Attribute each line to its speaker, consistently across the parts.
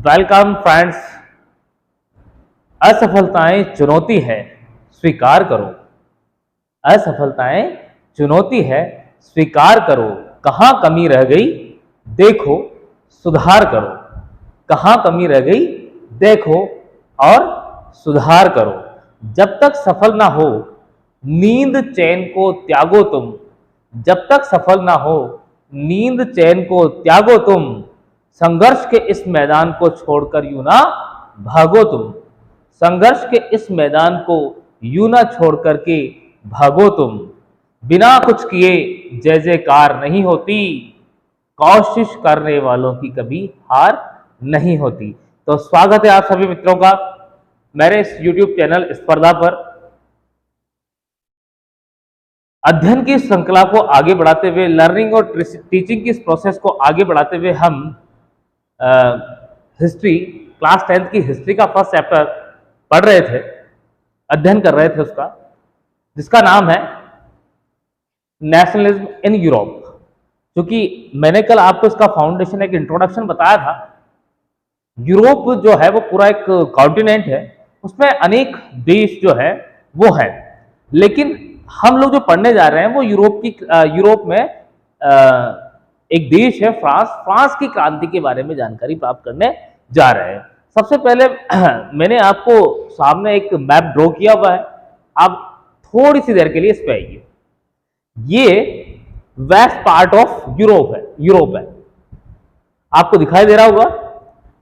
Speaker 1: Welcome friends. असफलताएं चुनौती है, स्वीकार करो। असफलताएं चुनौती है, स्वीकार करो। कहाँ कमी रह गई देखो, सुधार करो। कहाँ कमी रह गई देखो और सुधार करो। जब तक सफल ना हो नींद चैन को त्यागो तुम। जब तक सफल ना हो नींद चैन को त्यागो तुम। संघर्ष के इस मैदान को छोड़कर यूं ना भागो तुम। संघर्ष के इस मैदान को यूं ना छोड़ करके भागो तुम। बिना कुछ किए जय जयकार नहीं होती, कोशिश करने वालों की कभी हार नहीं होती। तो स्वागत है आप सभी मित्रों का मेरे इस YouTube चैनल स्पर्धा पर। अध्ययन की श्रृंखला को आगे बढ़ाते हुए, लर्निंग और टीचिंग की इस प्रोसेस को आगे बढ़ाते हुए हम हिस्ट्री, क्लास 10th की हिस्ट्री का फर्स्ट चैप्टर पढ़ रहे थे, अध्ययन कर रहे थे उसका, जिसका नाम है नेशनलिज्म इन यूरोप। क्योंकि मैंने कल आपको इसका फाउंडेशन, एक इंट्रोडक्शन बताया था। यूरोप जो है वो पूरा एक कॉन्टिनेंट है, उसमें अनेक देश जो है वो है, लेकिन हम लोग जो पढ़ने जा रहे हैं वो यूरोप में एक देश है फ्रांस। फ्रांस की क्रांति के बारे में जानकारी प्राप्त करने जा रहे हैं। सबसे पहले मैंने आपको सामने एक मैप ड्रॉ किया हुआ है, आप थोड़ी सी देर के लिए इस पे आइए। ये वेस्ट पार्ट ऑफ यूरोप है, आपको दिखाई दे रहा होगा।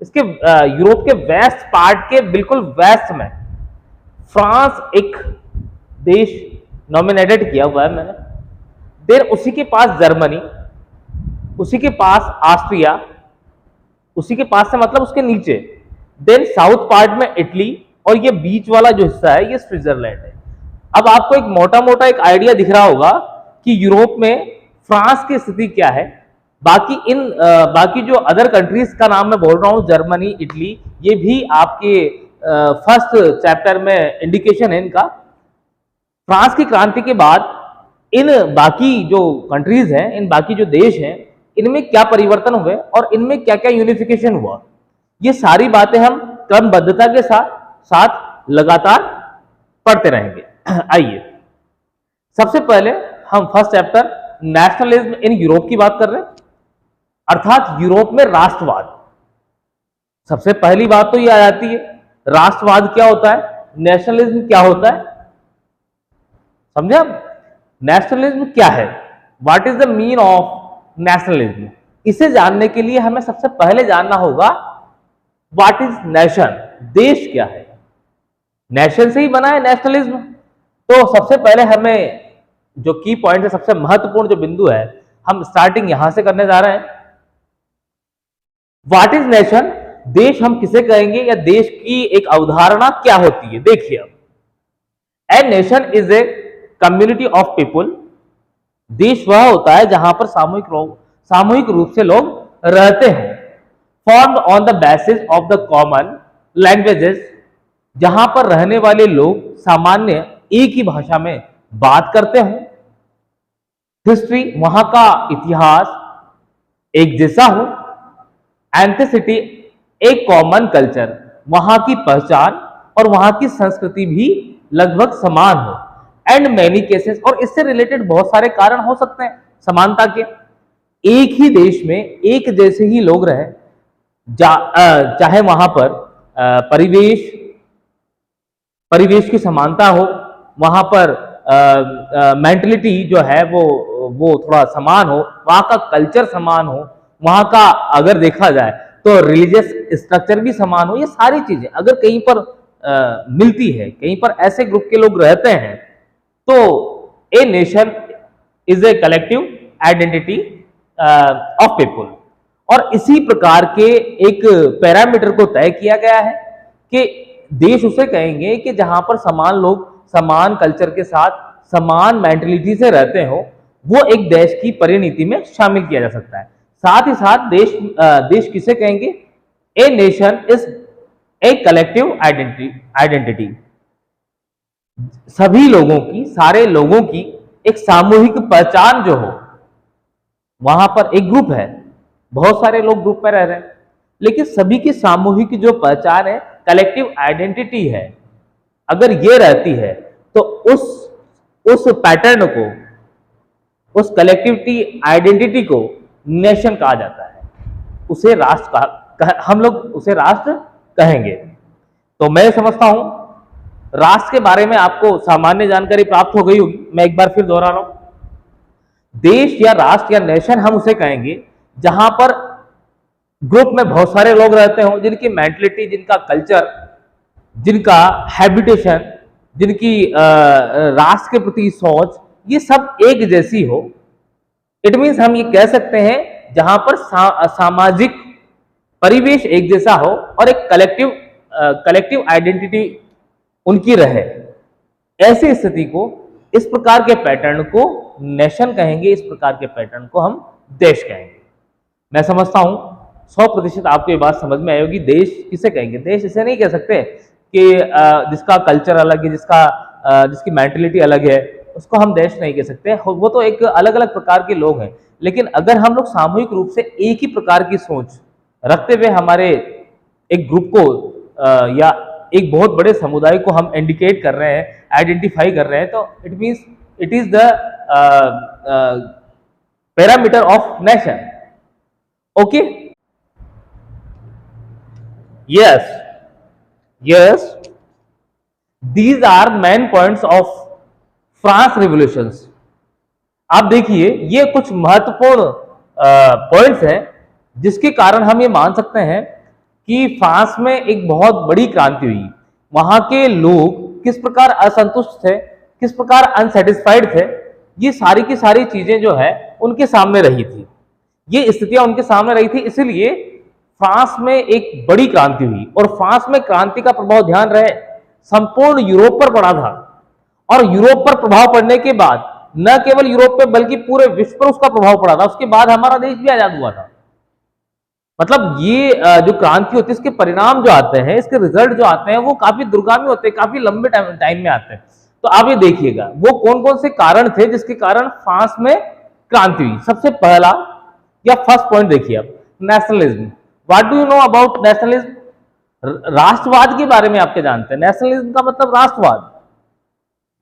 Speaker 1: इसके यूरोप के वेस्ट पार्ट के बिल्कुल वेस्ट में फ्रांस एक देश नॉमिनेटेड किया हुआ है मैंने। देन उसी के पास जर्मनी, उसी के पास ऑस्ट्रिया, उसी के पास से मतलब उसके नीचे। देन साउथ पार्ट में इटली, और ये बीच वाला जो हिस्सा है ये स्विट्जरलैंड है। अब आपको एक मोटा मोटा एक आइडिया दिख रहा होगा कि यूरोप में फ्रांस की स्थिति क्या है। बाकी जो अदर कंट्रीज का नाम मैं बोल रहा हूं, जर्मनी, इटली, ये भी आपके फर्स्ट चैप्टर में इंडिकेशन है इनका। फ्रांस की क्रांति के बाद इन बाकी जो कंट्रीज हैं, इन बाकी जो देश हैं, इनमें क्या परिवर्तन हुए और इनमें क्या क्या यूनिफिकेशन हुआ, ये सारी बातें हम क्रमबद्धता के साथ लगातार पढ़ते रहेंगे। आइए, सबसे पहले हम first chapter nationalism in Europe की बात कर रहे हैं, अर्थात यूरोप में राष्ट्रवाद। सबसे पहली बात तो ये आ जाती है, राष्ट्रवाद क्या होता है, नेशनलिज्म क्या होता है। समझे आप? नेशनलिज्म क्या है, what is the mean of nationalism. इसे जानने के लिए हमें सबसे पहले जानना होगा व्हाट इज नेशन, देश क्या है। नेशन से ही बना है नेशनलिज्म। तो सबसे पहले हमें जो की पॉइंट है, सबसे महत्वपूर्ण जो बिंदु है, हम स्टार्टिंग यहां से करने जा रहे हैं। व्हाट इज नेशन, देश हम किसे कहेंगे या देश की एक अवधारणा क्या होती है। देखिए, अब a nation is a community of people. देश वह होता है जहां पर सामूहिक रूप से लोग रहते हैं। Formed on the basis of the common languages, जहां पर रहने वाले लोग सामान्य एक ही भाषा में बात करते हैं। हिस्ट्री, वहां का इतिहास एक जैसा हो। एंथेसिटी, एक कॉमन कल्चर, वहां की पहचान और वहां की संस्कृति भी लगभग समान हो। एंड मैनी केसेस, और इससे रिलेटेड बहुत सारे कारण हो सकते हैं समानता के। एक ही देश में एक जैसे ही लोग रहे, चाहे वहां पर परिवेश की समानता हो, वहां पर मेंटलिटी जो है वो थोड़ा समान हो, वहां का कल्चर समान हो, वहां का अगर देखा जाए तो रिलीजियस स्ट्रक्चर भी समान हो। ये सारी चीजें अगर कहीं पर मिलती है, कहीं पर ऐसे ग्रुप के लोग रहते हैं, तो a nation is a collective identity of people. और इसी प्रकार के एक पैरामीटर को तय किया गया है कि देश उसे कहेंगे कि जहां पर समान लोग समान कल्चर के साथ समान मेंटलिटी से रहते हो, वो एक देश की परिणति में शामिल किया जा सकता है। साथ ही साथ देश किसे कहेंगे, a nation is a collective identity. सभी लोगों की, सारे लोगों की एक सामूहिक पहचान जो हो। वहां पर एक ग्रुप है, बहुत सारे लोग ग्रुप में रह रहे हैं, लेकिन सभी की सामूहिक जो पहचान है, कलेक्टिव आइडेंटिटी है, अगर ये रहती है तो उस पैटर्न को, उस कलेक्टिविटी आइडेंटिटी को नेशन कहा जाता है, उसे राष्ट्र हम लोग उसे राष्ट्र कहेंगे। तो मैं समझता हूं राष्ट्र के बारे में आपको सामान्य जानकारी प्राप्त हो गई होगी। मैं एक बार फिर दोहरा रहा हूं, देश या राष्ट्र या नेशन हम उसे कहेंगे जहां पर ग्रुप में बहुत सारे लोग रहते हो, जिनकी मेंटलिटी, जिनका कल्चर, जिनका हैबिटेशन, जिनकी राष्ट्र के प्रति सोच, ये सब एक जैसी हो। इट मीन्स हम ये कह सकते हैं जहां पर सामाजिक परिवेश एक जैसा हो और एक कलेक्टिव आइडेंटिटी उनकी रहे। ऐसी स्थिति को, इस प्रकार के पैटर्न को नेशन कहेंगे, इस प्रकार के पैटर्न को हम देश कहेंगे। मैं समझता हूं 100% आपको ये बात समझ में आई होगी। देश किसे कहेंगे? देश इसे नहीं कह सकते कि जिसका कल्चर अलग है, जिसकी मेंटलिटी अलग है, उसको हम देश नहीं कह सकते। वो तो एक अलग अलग प्रकार के लोग हैं। लेकिन अगर हम लोग सामूहिक रूप से एक ही प्रकार की सोच रखते हुए हमारे एक ग्रुप को या एक बहुत बड़े समुदाय को हम इंडिकेट कर रहे हैं, आइडेंटिफाई कर रहे हैं, तो it means it is the parameter of nation. Okay, yes, these are main points of France revolutions. आप देखिए, ये कुछ महत्वपूर्ण पॉइंट्स हैं जिसके कारण हम ये मान सकते हैं कि फ्रांस में एक बहुत बड़ी क्रांति हुई। वहां के लोग किस प्रकार असंतुष्ट थे, किस प्रकार अनसेटिस्फाइड थे, ये सारी की सारी चीजें जो है उनके सामने रही थी, ये स्थितियां उनके सामने रही थी। इसीलिए फ्रांस में एक बड़ी क्रांति हुई और फ्रांस में क्रांति का प्रभाव, ध्यान रहे, संपूर्ण यूरोप पर पड़ा था। और यूरोप पर प्रभाव पड़ने के बाद न केवल यूरोप पे बल्कि पूरे विश्व पर उसका प्रभाव पड़ा था। उसके बाद हमारा देश भी आजाद हुआ था। मतलब ये जो क्रांति होती है, इसके परिणाम जो आते हैं, इसके रिजल्ट जो आते हैं, वो काफी दूरगामी होते हैं, काफी लंबे टाइम में आते हैं। तो आप ये देखिएगा वो कौन कौन से कारण थे जिसके कारण फ्रांस में क्रांति हुई। सबसे पहला या फर्स्ट पॉइंट देखिए आप, nationalism. What do you know about nationalism? राष्ट्रवाद के बारे में आप क्या जानते हैं? नेशनलिज्म का मतलब राष्ट्रवाद।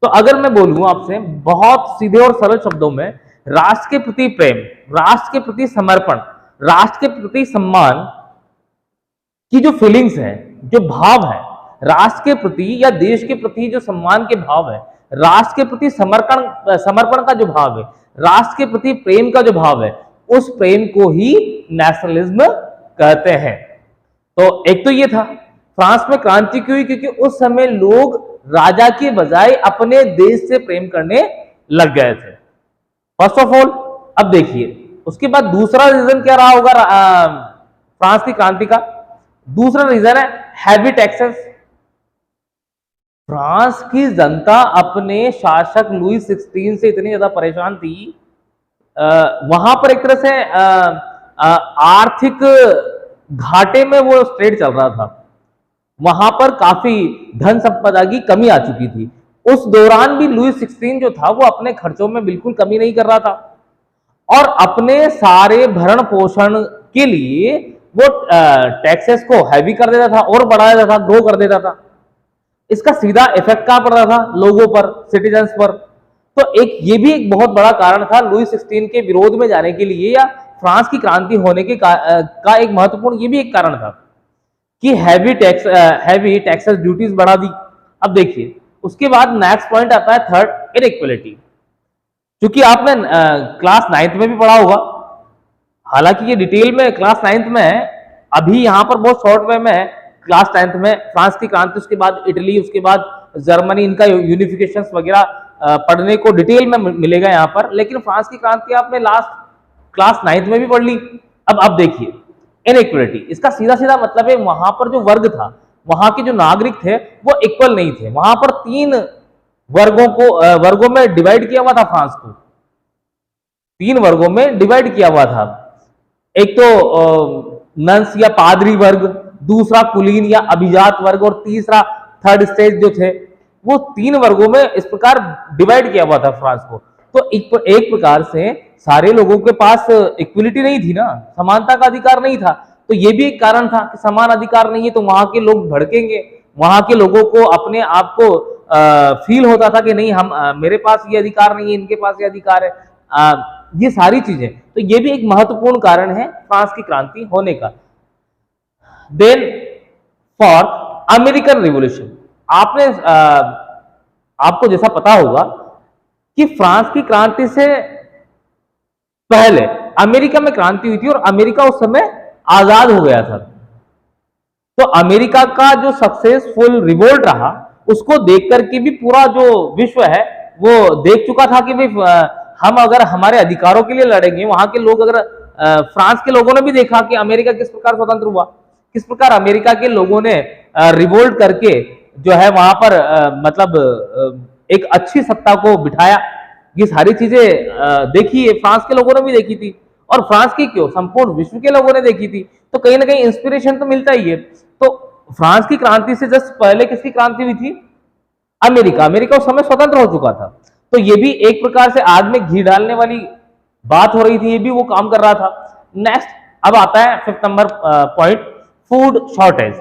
Speaker 1: तो अगर मैं बोलूं आपसे बहुत सीधे और सरल शब्दों में, राष्ट्र के प्रति प्रेम, राष्ट्र के प्रति समर्पण, राष्ट्र के प्रति सम्मान की जो फीलिंग्स है, जो भाव है, राष्ट्र के प्रति या देश के प्रति जो सम्मान के भाव है, राष्ट्र के प्रति समर्पण का जो भाव है, राष्ट्र के प्रति प्रेम का जो भाव है, उस प्रेम को ही नेशनलिज्म कहते हैं। तो एक तो ये था, फ्रांस में क्रांति क्यों हुई? क्योंकि उस समय लोग राजा के बजाय अपने देश से प्रेम करने लग गए थे, फर्स्ट ऑफ ऑल। अब देखिए उसके बाद दूसरा रीजन क्या रहा होगा फ्रांस की क्रांति का? दूसरा रीजन है हैवी टैक्सेस। फ्रांस की जनता अपने शासक लुई 16 से इतनी ज्यादा परेशान थी, वहां पर एक तरह से आर्थिक घाटे में वो स्टेट चल रहा था। वहां पर काफी धन संपदा की कमी आ चुकी थी। उस दौरान भी लुई 16 जो था वो अपने खर्चों में बिल्कुल कमी नहीं कर रहा था और अपने सारे भरण पोषण के लिए वो टैक्सेस को हैवी कर देता था और बढ़ा देता था, ग्रो कर देता था। इसका सीधा इफेक्ट कहां पड़ रहा था? लोगों पर, सिटीजन्स पर। तो ये भी एक बहुत बड़ा कारण था लुई 16 के विरोध में जाने के लिए, या फ्रांस की क्रांति होने के का एक महत्वपूर्ण ये भी एक कारण था कि हैवी टैक्सेस, ड्यूटीज बढ़ा दी। अब देखिए उसके बाद नेक्स्ट पॉइंट आता है थर्ड, इनइक्वालिटी। क्योंकि आपने क्लास 9th में भी पढ़ा होगा, हालांकि ये डिटेल में क्लास 9th में है, अभी यहाँ पर बहुत शॉर्ट वे में है। क्लास 10th में फ्रांस की क्रांति, उसके बाद इटली, उसके बाद जर्मनी, इनका यूनिफिकेशन वगैरह पढ़ने को डिटेल में मिलेगा यहाँ पर। लेकिन फ्रांस की क्रांति आपने लास्ट क्लास 9th में भी पढ़ ली। अब देखिए इनइक्वालिटी, इसका सीधा सीधा मतलब है वहां पर जो वर्ग था, वहां के जो नागरिक थे वो इक्वल नहीं थे। वहां पर 3 वर्गों में डिवाइड किया हुआ था फ्रांस को, 3 वर्गों में डिवाइड किया हुआ था। एक तो नन्स या पादरी वर्ग, दूसरा कुलीन या अभिजात वर्ग, और तीसरा थर्ड स्टेज जो थे, वो 3 वर्गों में इस प्रकार डिवाइड किया हुआ था फ्रांस को। तो एक प्रकार से सारे लोगों के पास इक्वलिटी नहीं थी ना, समानता का अधिकार नहीं था। तो ये भी एक कारण था कि समान अधिकार नहीं है, तो वहां के लोग भड़केंगे, वहां के लोगों को अपने आप को फील होता था कि नहीं, हम मेरे पास ये अधिकार नहीं है, इनके पास ये अधिकार है। ये सारी चीजें, तो ये भी एक महत्वपूर्ण कारण है फ्रांस की क्रांति होने का। Then fourth, American revolution. आपने आपको जैसा पता होगा कि फ्रांस की क्रांति से पहले अमेरिका में क्रांति हुई थी और अमेरिका उस समय आजाद हो गया था। तो अमेरिका का जो सक्सेसफुल रिवोल्ट रहा, उसको देख करके भी पूरा जो विश्व है वो देख चुका था कि भाई हम अगर हमारे अधिकारों के लिए लड़ेंगे, वहां के लोग अगर फ्रांस के लोगों ने भी देखा कि अमेरिका किस प्रकार स्वतंत्र हुआ, किस प्रकार अमेरिका के लोगों ने रिवोल्ट करके जो है वहां पर मतलब एक अच्छी सत्ता को बिठाया। ये सारी चीजें देखी है, फ्रांस के लोगों ने भी देखी थी, और फ्रांस की क्यों, संपूर्ण विश्व के लोगों ने देखी थी। तो कहीं ना कहीं इंस्पिरेशन तो मिलता ही है। तो फ्रांस की क्रांति से जस्ट पहले किसकी क्रांति हुई थी? अमेरिका। अमेरिका उस समय स्वतंत्र हो चुका था। तो ये भी एक प्रकार से आग में घी डालने वाली बात हो रही थी, ये भी वो काम कर रहा था। नेक्स्ट, अब आता है fifth number point, food shortage.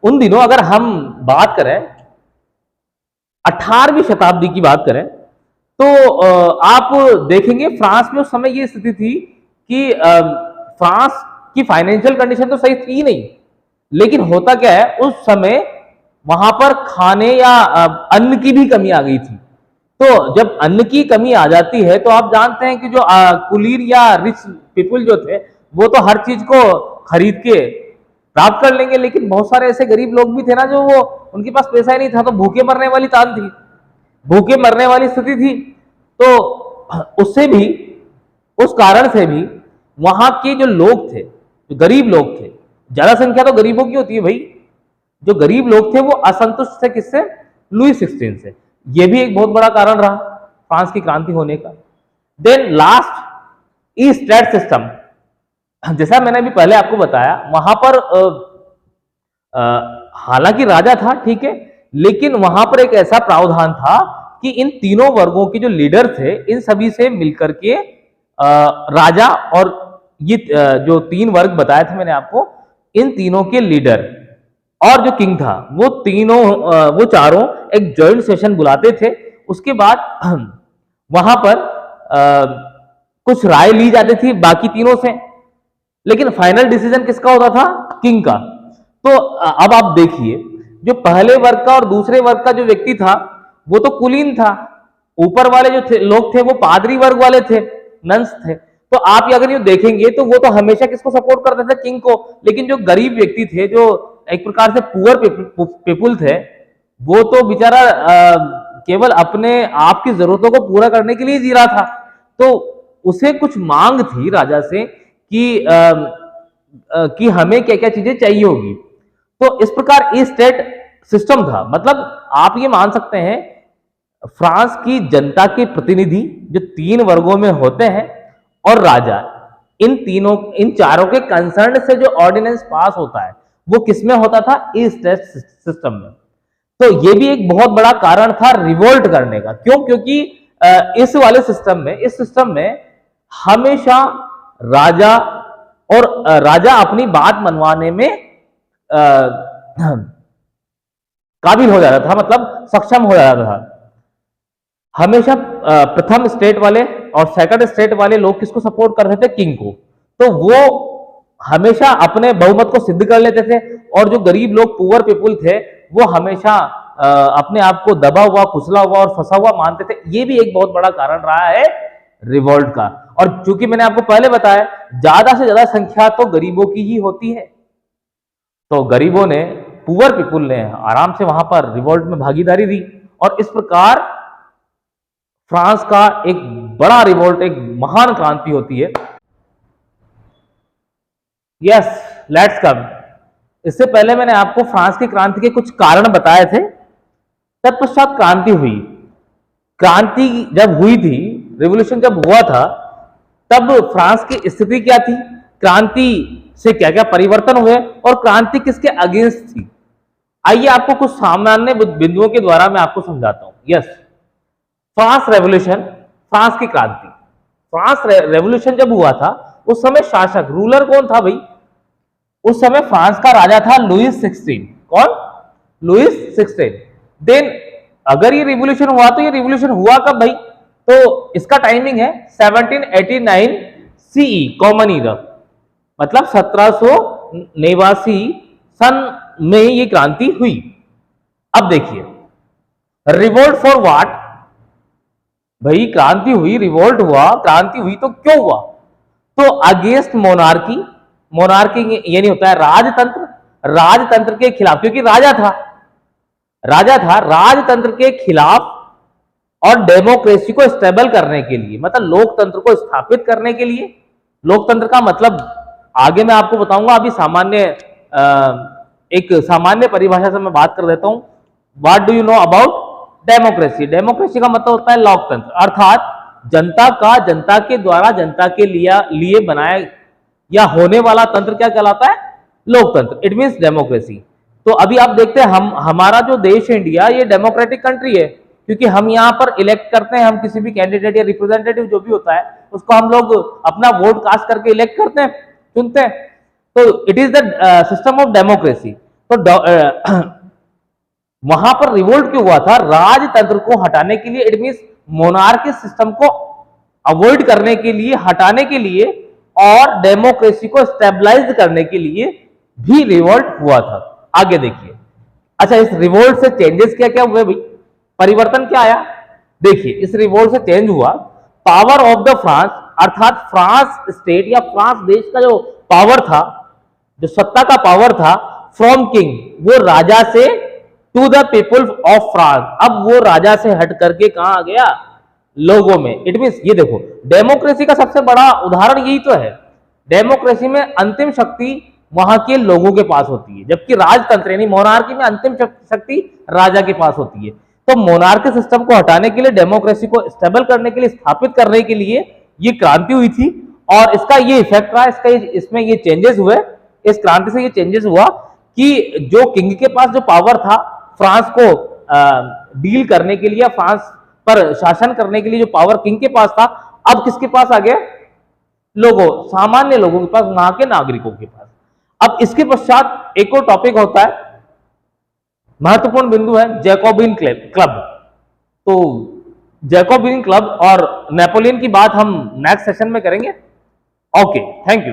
Speaker 1: उन दिनों अगर हम बात करें 18वीं शताब्दी की बात करें, तो आप देखेंगे फ्रांस में उस समय ये स्थिति थी कि फ्रांस की फाइनेंशियल कंडीशन तो सही थी नहीं, लेकिन होता क्या है, उस समय वहां पर खाने या अन्न की भी कमी आ गई थी। तो जब अन्न की कमी आ जाती है तो आप जानते हैं कि जो कुलीन या रिच पीपल जो थे वो तो हर चीज को खरीद के प्राप्त कर लेंगे, लेकिन बहुत सारे ऐसे गरीब लोग भी थे ना जो वो उनके पास पैसा ही नहीं था, तो भूखे मरने वाली तान थी, भूखे मरने वाली स्थिति थी। तो उससे भी, उस कारण से भी वहां के जो लोग थे, जो गरीब लोग थे, ज्यादा संख्या तो गरीबों की होती है भाई, जो गरीब लोग थे वो असंतुष्ट थे किससे? लुई 16 से। ये भी एक बहुत बड़ा कारण रहा फ्रांस की क्रांति होने का। Then last, east west system. जैसा मैंने अभी पहले आपको बताया, वहां पर हालांकि राजा था, ठीक है, लेकिन वहां पर एक ऐसा प्रावधान था कि इन तीनों वर्गों के जो लीडर थे, इन सभी से मिलकर के राजा, और ये जो तीन वर्ग बताए थे मैंने आपको, इन तीनों के लीडर और जो किंग था, वो तीनों वो चारों एक जॉइंट सेशन बुलाते थे। उसके बाद वहां पर कुछ राय ली जाती थी बाकी तीनों से, लेकिन फाइनल डिसीजन किसका होता था? किंग का। तो अब आप देखिए, जो पहले वर्ग का और दूसरे वर्ग का जो व्यक्ति था वो तो कुलीन था, ऊपर वाले जो लोग थे वो पादरी वर्ग वाले थे, नंस थे। तो आप अगर ये देखेंगे तो वो तो हमेशा किसको सपोर्ट करते थे? किंग को। लेकिन जो गरीब व्यक्ति थे, जो एक प्रकार से पुअर पीपुल थे, वो तो बेचारा केवल अपने आप की जरूरतों को पूरा करने के लिए जी रहा था। तो उसे कुछ मांग थी राजा से कि हमें क्या क्या चीजें चाहिए होगी। तो इस प्रकार ये स्टेट सिस्टम था। मतलब आप ये मान सकते हैं, फ्रांस की जनता के प्रतिनिधि जो तीन वर्गों में होते हैं और राजा, इन चारों के कंसर्न से जो ऑर्डिनेंस पास होता है वो किसमें होता था? इस स्टेट सिस्टम में। तो ये भी एक बहुत बड़ा कारण था रिवोल्ट करने का। क्यों? क्योंकि इस वाले सिस्टम में, इस सिस्टम में हमेशा राजा राजा अपनी बात मनवाने में काबिल हो जाता था, मतलब सक्षम हो जाता था। हमेशा प्रथम स्टेट वाले और सेकंड स्टेट वाले लोग किसको सपोर्ट कर रहे थे? किंग को। तो वो हमेशा अपने बहुमत को सिद्ध कर लेते थे, और जो गरीब लोग, पुअर पीपुल थे, वो हमेशा अपने आप को दबा हुआ, कुचला हुआ और फंसा हुआ मानते थे। ये भी एक बहुत बड़ा कारण रहा है रिवोल्ट का। और चूंकि मैंने आपको पहले बताया, ज्यादा से ज्यादा संख्या तो गरीबों की ही होती है, तो गरीबों ने, पुअर पीपुल ने आराम से वहां पर रिवोल्ट में भागीदारी दी, और इस प्रकार फ्रांस का एक बड़ा रिवोल्ट, एक महान क्रांति होती है। Yes, let's come. इससे पहले मैंने आपको फ्रांस की क्रांति के कुछ कारण बताए थे। तत्पश्चात क्रांति हुई। क्रांति जब हुई थी, रिवॉल्यूशन जब हुआ था, तब फ्रांस की स्थिति क्या थी? क्रांति से क्या क्या परिवर्तन हुए, और क्रांति किसके अगेंस्ट थी? आइए आपको कुछ सामान्य बिंदुओं के द्वारा मैं आपको समझाता हूं। यस, फ्रांस रेवोल्यूशन, फ्रांस की क्रांति। फ्रांस रेवोल्यूशन जब हुआ था, उस समय शासक, रूलर कौन था भाई? उस समय फ्रांस का राजा था लुइस 16। कौन? लुइस 16। देन अगर ये रिवॉल्यूशन हुआ तो ये रिवॉल्यूशन हुआ कब भाई? तो इसका टाइमिंग है 1789 सीई, कॉमन ईरा, मतलब 1789 सन में ये क्रांति हुई। अब देखिए, रिवोल्ट फॉर व्हाट? भाई क्रांति हुई, रिवोल्ट हुआ, क्रांति हुई तो क्यों हुआ? तो अगेंस्ट मोनार्की, मोनार्की ये नहीं होता है राजतंत्र, राजतंत्र के खिलाफ, क्योंकि राजा था, राजतंत्र के खिलाफ और डेमोक्रेसी को स्टेबल करने के लिए, मतलब लोकतंत्र को स्थापित करने के लिए। लोकतंत्र का मतलब आगे मैं आपको बताऊंगा, अभी सामान्य एक सामान्य परिभाषा से मैं बात कर देता हूं। What do you know about democracy? Democracy का मतलब होता है लोकतंत्र, अर्थात जनता का, जनता के द्वारा जनता के लिए बनाया या होने वाला तंत्र क्या कहलाता है? लोकतंत्र। It means democracy. तो अभी आप देखते हैं हमारा जो देश है इंडिया, ये डेमोक्रेटिक कंट्री है, क्योंकि हम यहाँ पर इलेक्ट करते हैं, हम किसी भी कैंडिडेट या रिप्रेजेंटेटिव जो भी होता है उसको हम लोग अपना वोट कास्ट करके इलेक्ट करते हैं, चुनते हैं। तो it is the system of democracy. तो वहां पर रिवोल्ट क्यों हुआ था? राजतंत्र को हटाने के लिए, इट मींस मोनार्की सिस्टम को अवॉइड करने के लिए, हटाने के लिए, और डेमोक्रेसी को स्टेबलाइज करने के लिए भी रिवोल्ट हुआ था। आगे देखिए। अच्छा, इस रिवोल्ट से चेंजेस क्या क्या हुए भाई? परिवर्तन क्या आया? देखिए, इस रिवोल्ट से चेंज हुआ पावर ऑफ द फ्रांस, अर्थात फ्रांस स्टेट या फ्रांस देश का जो पावर था, जो सत्ता का पावर था, फ्रॉम किंग, वो राजा से, to the people of France, अब वो राजा से हट करके कहां आ गया? लोगों में। इट मींस ये देखो, डेमोक्रेसी का सबसे बड़ा उदाहरण यही तो है। डेमोक्रेसी में अंतिम शक्ति वहां के लोगों के पास होती है, जबकि राजतंत्र यानी मोनार्की में अंतिम शक्ति राजा के पास होती है। तो मोनार्की सिस्टम को हटाने के लिए, डेमोक्रेसी को स्टेबल करने के लिए, स्थापित करने के लिए ये क्रांति हुई थी, और इसका ये इफेक्ट रहा, इसमें ये चेंजेस हुए। इस क्रांति से ये चेंजेस हुआ कि जो किंग के पास जो पावर था फ्रांस को डील करने के लिए, फ्रांस पर शासन करने के लिए जो पावर किंग के पास था, अब किसके पास आ गया? लोगों, सामान्य लोगों के पास, वहां के नागरिकों के पास। अब इसके पश्चात एक और टॉपिक होता है, महत्वपूर्ण बिंदु है जैकोबिन क्लब। तो जैकोबिन क्लब और नेपोलियन की बात हम नेक्स्ट सेशन में करेंगे। Okay, thank you.